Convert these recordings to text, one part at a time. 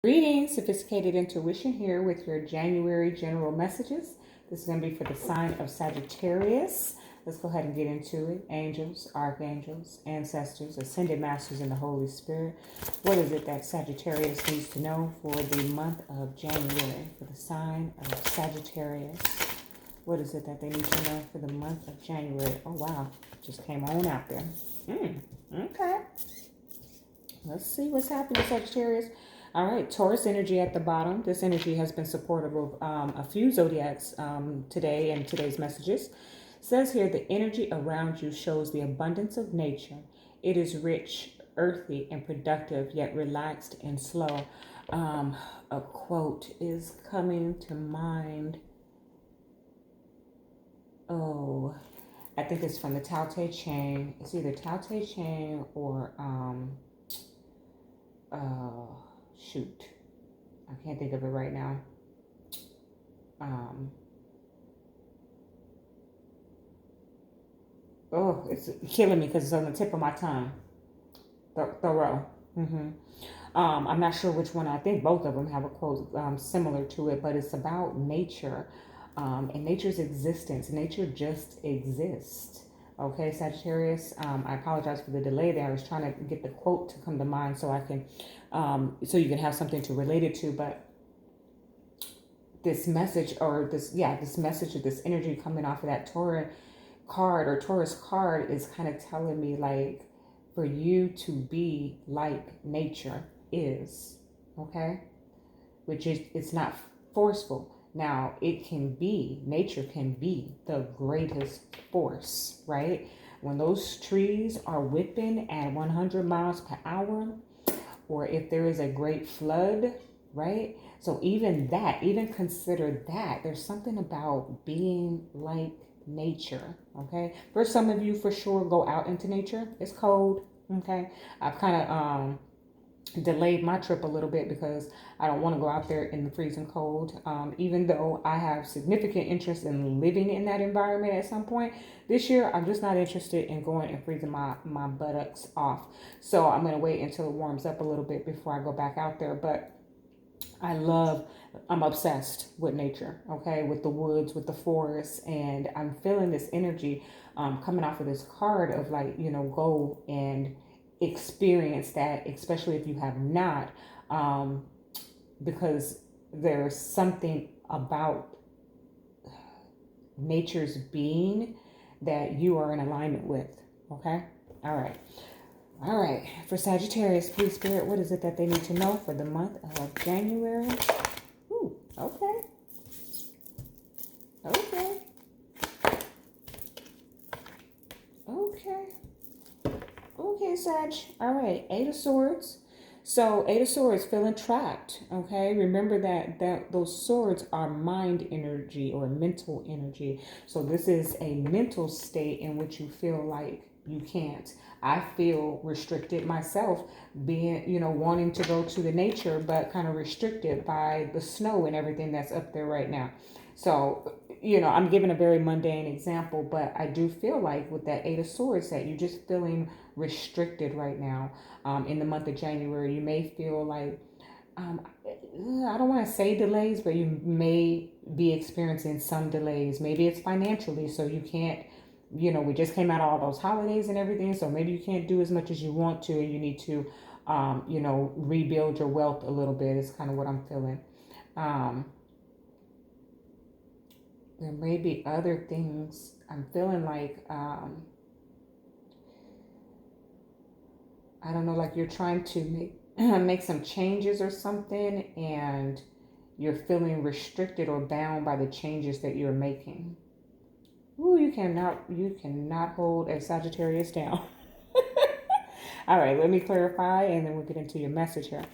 Greetings, Sophisticated Intuition here with your January general messages. This is going to be for the sign of Sagittarius. Let's go ahead and get into it. Angels, archangels, ancestors, ascended masters, and the Holy Spirit. What is it that Sagittarius needs to know for the month of January, for the sign of Sagittarius? What is it that they need to know for the month of January? Oh, wow. Just came on out there. Okay. Let's see what's happening, Sagittarius. All right, Taurus energy at the bottom. This energy has been supportive of a few zodiacs today and today's messages. It says here, the energy around you shows the abundance of nature. It is rich, earthy, and productive, yet relaxed and slow. A quote is coming to mind. Oh, I think it's from the Tao Te Ching. It's either Tao Te Ching or shoot, I can't think of it right now. It's killing me because it's on the tip of my tongue. Thoreau. I'm not sure which one. I think both of them have a quote similar to it, but it's about nature and nature's existence. Nature just exists. Okay, Sagittarius, I apologize for the delay there. I was trying to get the quote to come to mind so I can, so you can have something to relate it to. But this message this message of this energy coming off of that Taurus card is kind of telling me, like, for you to be like nature is, okay? Which is, it's not forceful. Now, nature can be the greatest force, right? When those trees are whipping at 100 miles per hour, or if there is a great flood, right? So even consider that. There's something about being like nature, okay? For some of you, for sure, go out into nature. It's cold, okay? I've kind of delayed my trip a little bit because I don't want to go out there in the freezing cold. Even though I have significant interest in living in that environment at some point this year, I'm just not interested in going and freezing my buttocks off. So I'm going to wait until it warms up a little bit before I go back out there. But I'm obsessed with nature, okay, with the woods, with the forests, and I'm feeling this energy coming off of this card of, like, go and experience that, especially if you have not, because there's something about nature's being that you are in alignment with, okay? All right, for Sagittarius, please, Spirit, what is it that they need to know for the month of January? Ooh, okay, Sag. All right, Eight of Swords. So Eight of Swords, feeling trapped, okay? Remember that those swords are mind energy or mental energy. So this is a mental state in which you feel like you can't. I feel restricted myself, being, wanting to go to the nature, but kind of restricted by the snow and everything that's up there right now. So, I'm giving a very mundane example, but I do feel like with that Eight of Swords that you're just feeling restricted right now. In the month of January, you may feel like, I don't want to say delays, but you may be experiencing some delays. Maybe it's financially, so you can't, we just came out of all those holidays and everything, so maybe you can't do as much as you want to, and you need to, rebuild your wealth a little bit. Is kind of what I'm feeling. There may be other things. I'm feeling like, I don't know, like you're trying to make some changes or something, and you're feeling restricted or bound by the changes that you're making. Ooh, you cannot hold a Sagittarius down. All right, let me clarify, and then we'll get into your message here.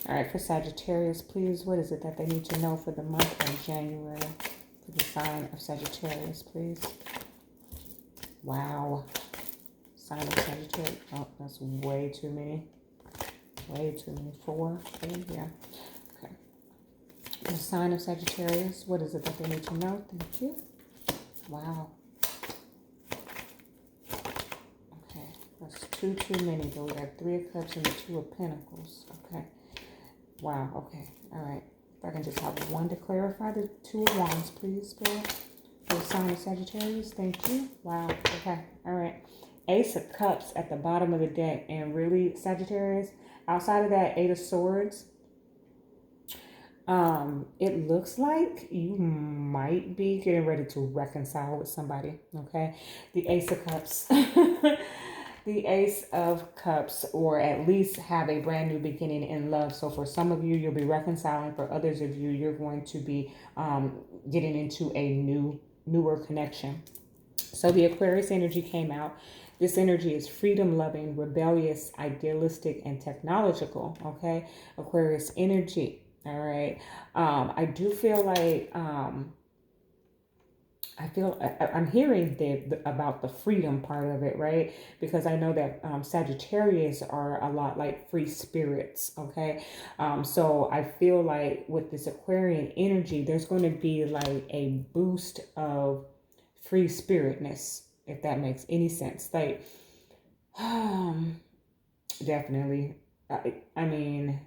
All right, for Sagittarius, please, what is it that they need to know for the month of January? For the sign of Sagittarius, please. Wow. Sign of Sagittarius. Oh, that's way too many. 4, yeah. Okay. The sign of Sagittarius, what is it that they need to know? Thank you. Wow. Okay, that's too many, though. We have 3 of Cups and the 2 of Pentacles. Okay. Wow. Okay. All right. If I can just have one to clarify the Two of Wands, please, Spirit. For the sign of Sagittarius. Thank you. Wow. Okay. All right. Ace of Cups at the bottom of the deck. And really, Sagittarius, outside of that Eight of Swords, it looks like you might be getting ready to reconcile with somebody. Okay. The Ace of Cups. The Ace of Cups, or at least have a brand new beginning in love. So for some of you, you'll be reconciling. For others of you, you're going to be getting into a newer connection. So the Aquarius energy came out. This energy is freedom loving, rebellious, idealistic, and technological. Okay, Aquarius energy. All right. I do feel like I'm hearing about the freedom part of it, right? Because I know that Sagittarius are a lot like free spirits, okay? So I feel like with this Aquarian energy, there's going to be like a boost of free spiritness, if that makes any sense. Like, definitely. I mean,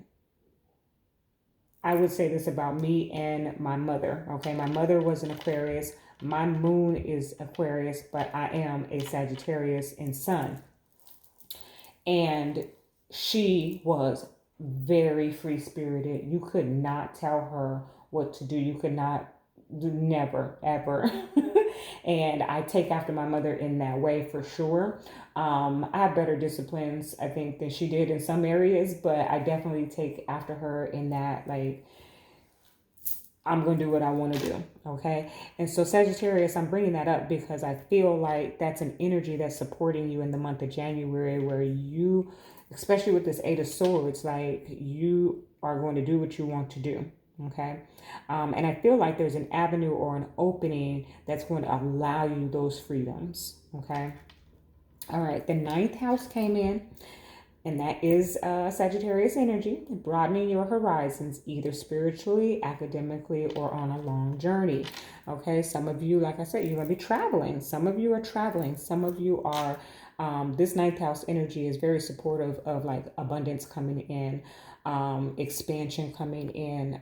I would say this about me and my mother. Okay, my mother was an Aquarius. My moon is Aquarius, but I am a Sagittarius in Sun. And she was very free spirited. You could not tell her what to do. You could not, never, ever. And I take after my mother in that way for sure. I have better disciplines, I think, than she did in some areas, but I definitely take after her in that, like, I'm going to do what I want to do. Okay. And so Sagittarius, I'm bringing that up because I feel like that's an energy that's supporting you in the month of January, where you, especially with this Eight of Swords, like, you are going to do what you want to do. Okay. And I feel like there's an avenue or an opening that's going to allow you those freedoms. Okay. All right. The ninth house came in. And that is Sagittarius energy, broadening your horizons, either spiritually, academically, or on a long journey. Okay, some of you, like I said, you're going to be traveling. Some of you are traveling. Some of you are, this ninth house energy is very supportive of like abundance coming in, expansion coming in,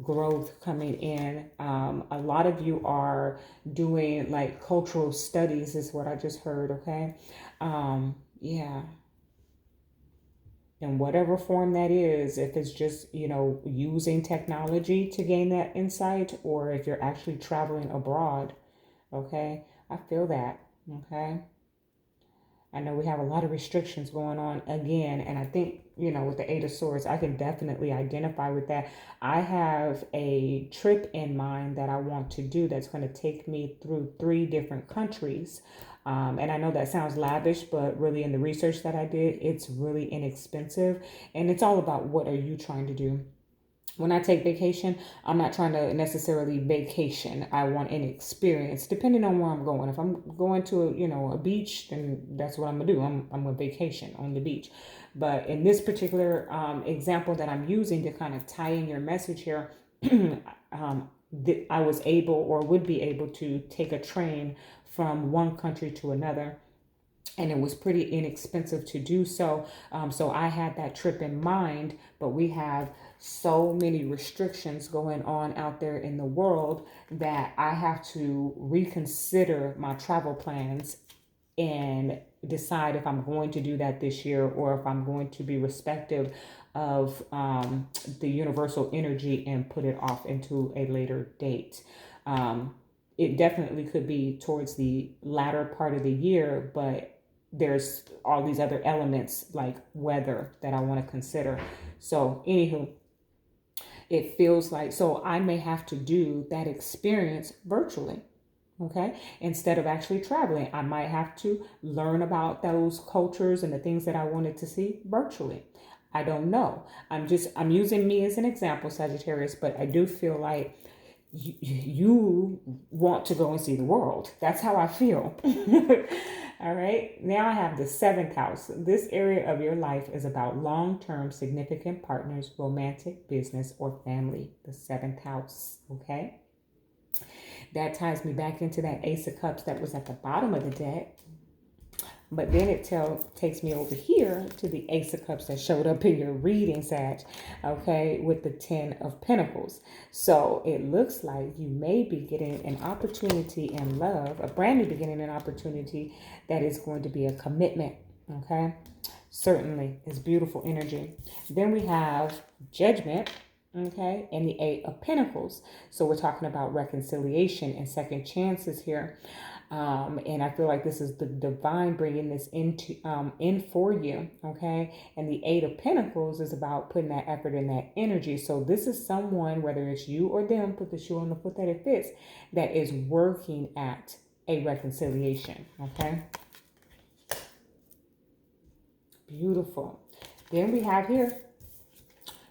growth coming in. A lot of you are doing like cultural studies is what I just heard, okay? Yeah. In whatever form that is, if it's just, using technology to gain that insight, or if you're actually traveling abroad, okay? I feel that, okay? I know we have a lot of restrictions going on again, and I think, with the Eight of Swords, I can definitely identify with that. I have a trip in mind that I want to do that's going to take me through 3 different countries. And I know that sounds lavish, but really in the research that I did, it's really inexpensive. And it's all about what are you trying to do. When I take vacation, I'm not trying to necessarily vacation. I want an experience, depending on where I'm going. If I'm going to, a beach, then that's what I'm gonna do. I'm gonna vacation on the beach. But in this particular example that I'm using to kind of tie in your message here, I was able or would be able to take a train from one country to another. And it was pretty inexpensive to do so. So I had that trip in mind, but we have so many restrictions going on out there in the world that I have to reconsider my travel plans and decide if I'm going to do that this year, or if I'm going to be respective of the universal energy and put it off into a later date. It definitely could be towards the latter part of the year, but there's all these other elements like weather that I want to consider. So anywho, it feels like, so I may have to do that experience virtually. Okay. Instead of actually traveling, I might have to learn about those cultures and the things that I wanted to see virtually. I don't know. I'm using me as an example, Sagittarius, but I do feel like you want to go and see the world. That's how I feel. All right. Now I have the 7th house. This area of your life is about long-term significant partners, romantic, business, or family. The 7th house. Okay. That ties me back into that Ace of Cups that was at the bottom of the deck. But then it takes me over here to the Ace of Cups that showed up in your reading, Sag, okay, with the Ten of Pentacles. So it looks like you may be getting an opportunity in love, a brand new beginning, an opportunity that is going to be a commitment, okay? Certainly, it's beautiful energy. Then we have Judgment, okay, and the Eight of Pentacles. So we're talking about reconciliation and second chances here. And I feel like this is the divine bringing this in for you, okay? And the Eight of Pentacles is about putting that effort and that energy. So this is someone, whether it's you or them, put the shoe on the foot that it fits, that is working at a reconciliation, okay? Beautiful. Then we have here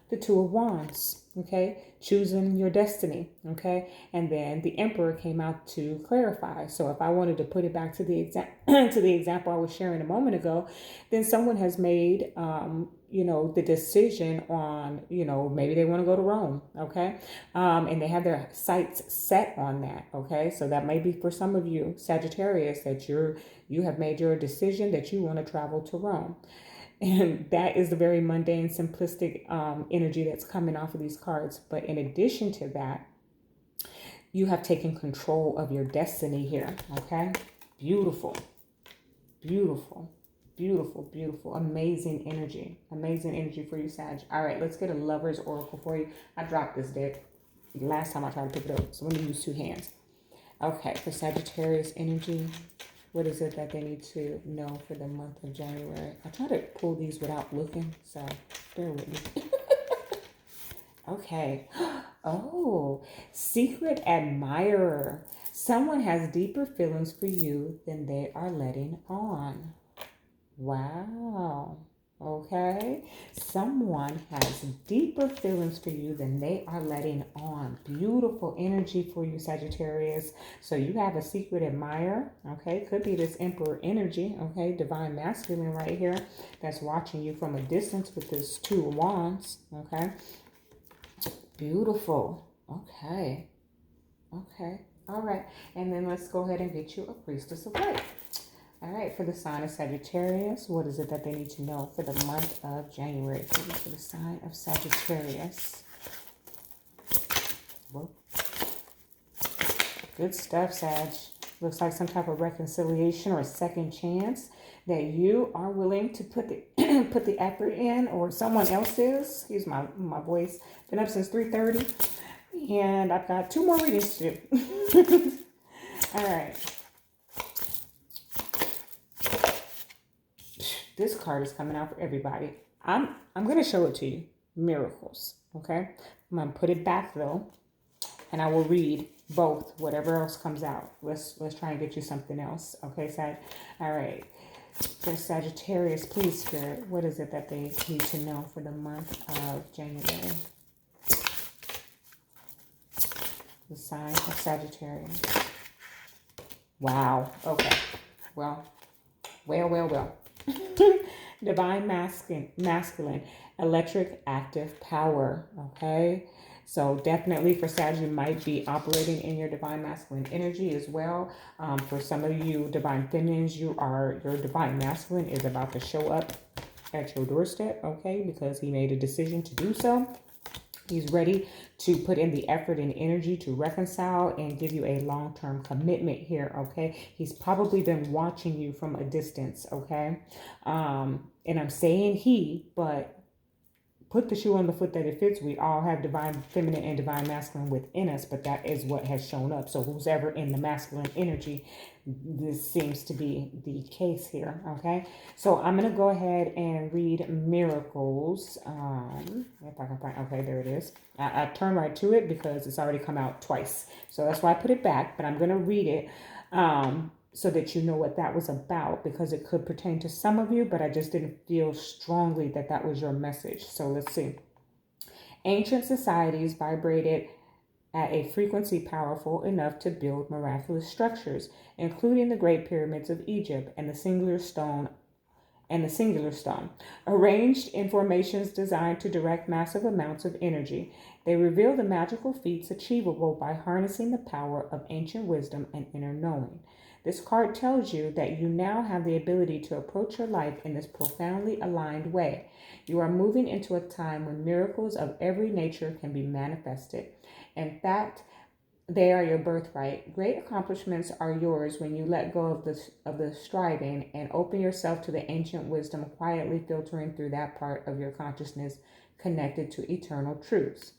the Two of Wands, okay? Choosing your destiny, okay? And then the Emperor came out to clarify. So if I wanted to put it back to the example I was sharing a moment ago, then someone has made, the decision on, maybe they want to go to Rome, okay? And they have their sights set on that, okay? So that may be for some of you, Sagittarius, that you have made your decision that you want to travel to Rome. And that is the very mundane, simplistic energy that's coming off of these cards. But in addition to that, you have taken control of your destiny here, okay? Beautiful, beautiful, beautiful, beautiful. Amazing energy. Amazing energy for you, Sag. All right, let's get a Lover's Oracle for you. I dropped this deck last time I tried to pick it up, so let me use two hands. Okay, for Sagittarius energy, what is it that they need to know for the month of January? I try to pull these without looking, so bear with me. Okay. Oh, secret admirer. Someone has deeper feelings for you than they are letting on. Wow. Okay. Someone has deeper feelings for you than they are letting on. Beautiful energy for you, Sagittarius. So you have a secret admirer. Okay. Could be this Emperor energy. Okay. Divine masculine right here that's watching you from a distance with this Two of Wands. Okay. Beautiful. Okay. Okay. All right. And then let's go ahead and get you a Priestess of Light. All right, for the sign of Sagittarius, what is it that they need to know for the month of January? For the sign of Sagittarius. Whoa. Good stuff, Sag. Looks like some type of reconciliation or a second chance that you are willing to put the put the effort in, or someone else is. Excuse my voice. Been up since 3:30, and I've got 2 more readings to do. All right. This card is coming out for everybody. I'm going to show it to you. Miracles. Okay. I'm going to put it back though, and I will read both. Whatever else comes out. Let's try and get you something else. Okay, Sag. All right. For Sagittarius, please, Spirit, what is it that they need to know for the month of January? The sign of Sagittarius. Wow. Okay. Well. Divine masculine, electric active power. Okay. So definitely for Sag, you might be operating in your divine masculine energy as well. For some of you divine feminines, your divine masculine is about to show up at your doorstep. Okay. Because he made a decision to do so. He's ready to put in the effort and energy to reconcile and give you a long-term commitment here, okay? He's probably been watching you from a distance, okay? And I'm saying he, but put the shoe on the foot that it fits. We all have divine feminine and divine masculine within us, but that is what has shown up. So who's ever in the masculine energy, this seems to be the case here, okay? So I'm going to go ahead and read Miracles. If I can find, okay, there it is. I turned right to it because it's already come out twice. So that's why I put it back, but I'm going to read it so that you know what that was about, because it could pertain to some of you, but I just didn't feel strongly that that was your message. So let's see. Ancient societies vibrated at a frequency powerful enough to build miraculous structures, including the Great Pyramids of Egypt and the singular stone and the singular stone, arranged in formations designed to direct massive amounts of energy. They reveal the magical feats achievable by harnessing the power of ancient wisdom and inner knowing. This card tells you that you now have the ability to approach your life in this profoundly aligned way. You are moving into a time when miracles of every nature can be manifested. In fact, they are your birthright. Great accomplishments are yours when you let go of the striving and open yourself to the ancient wisdom quietly filtering through that part of your consciousness connected to eternal truths.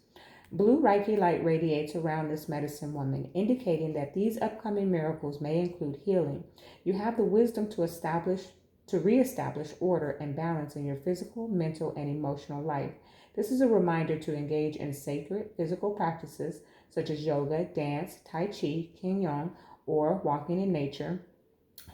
Blue Reiki light radiates around this medicine woman, indicating that these upcoming miracles may include healing. You have the wisdom to reestablish order and balance in your physical, mental, and emotional life. This is a reminder to engage in sacred physical practices such as yoga, dance, tai chi, qigong, or walking in nature,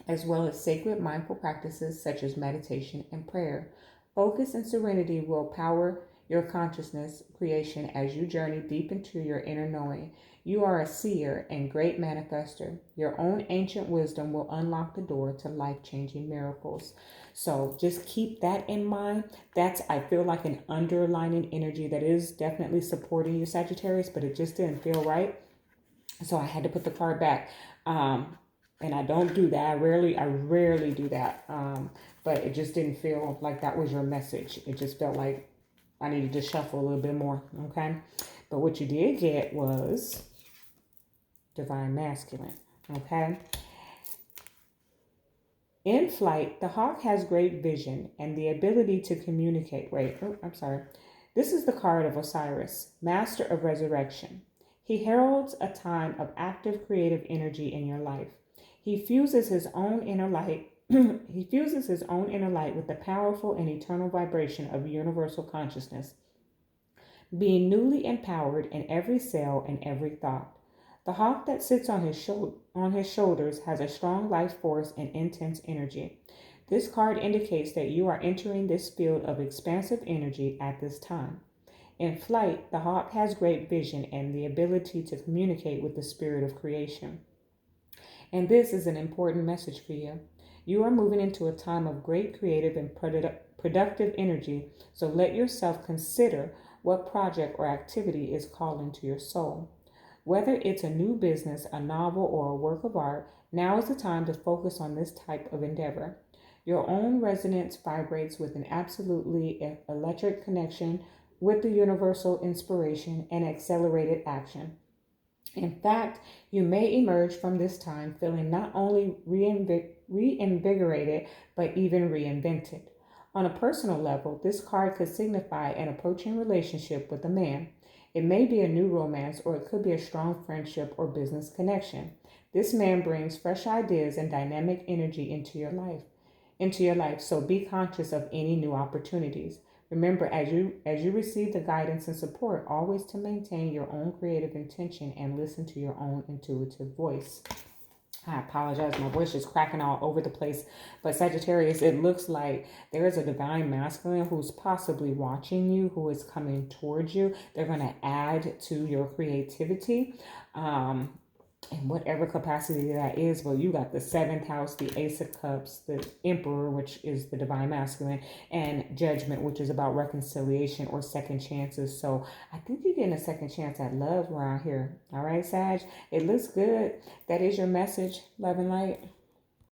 as well as sacred mindful practices such as meditation and prayer. Focus and serenity will power your consciousness creation as you journey deep into your inner knowing. You are a seer and great manifester. Your own ancient wisdom will unlock the door to life-changing miracles. So just keep that in mind. That's, I feel like, an underlining energy that is definitely supporting you, Sagittarius, but it just didn't feel right. So I had to put the card back. And I don't do that. I rarely do that. But it just didn't feel like that was your message. It just felt like I needed to shuffle a little bit more. Okay. But what you did get was Divine Masculine. Okay. In flight, the hawk has great vision and the ability to communicate. This is the card of Osiris, Master of Resurrection. He heralds a time of active creative energy in your life. He fuses his own inner light. He fuses his own inner light with the powerful and eternal vibration of universal consciousness, being newly empowered in every cell and every thought. The hawk that sits on his shoulders has a strong life force and intense energy. This card indicates that you are entering this field of expansive energy at this time. In flight, the hawk has great vision and the ability to communicate with the spirit of creation. And this is an important message for you. You are moving into a time of great creative and productive energy, so let yourself consider what project or activity is calling to your soul. Whether it's a new business, a novel, or a work of art, now is the time to focus on this type of endeavor. Your own resonance vibrates with an absolutely electric connection with the universal inspiration and accelerated action. In fact, you may emerge from this time feeling not only reinvigorated, but even reinvented. On a personal level, this card could signify an approaching relationship with a man. It may be a new romance, or it could be a strong friendship or business connection. This man brings fresh ideas and dynamic energy into your life. So be conscious of any new opportunities. Remember, as you receive the guidance and support, always to maintain your own creative intention and listen to your own intuitive voice. I apologize, my voice is cracking all over the place. But Sagittarius, it looks like there is a divine masculine who's possibly watching you, who is coming towards you. They're going to add to your creativity. In whatever capacity that is. Well, you got the 7th house, the Ace of Cups, the Emperor, which is the divine masculine, and Judgment, which is about reconciliation or second chances. So I think you're getting a second chance at love around here. All right, Sag, it looks good. That is your message, love and light.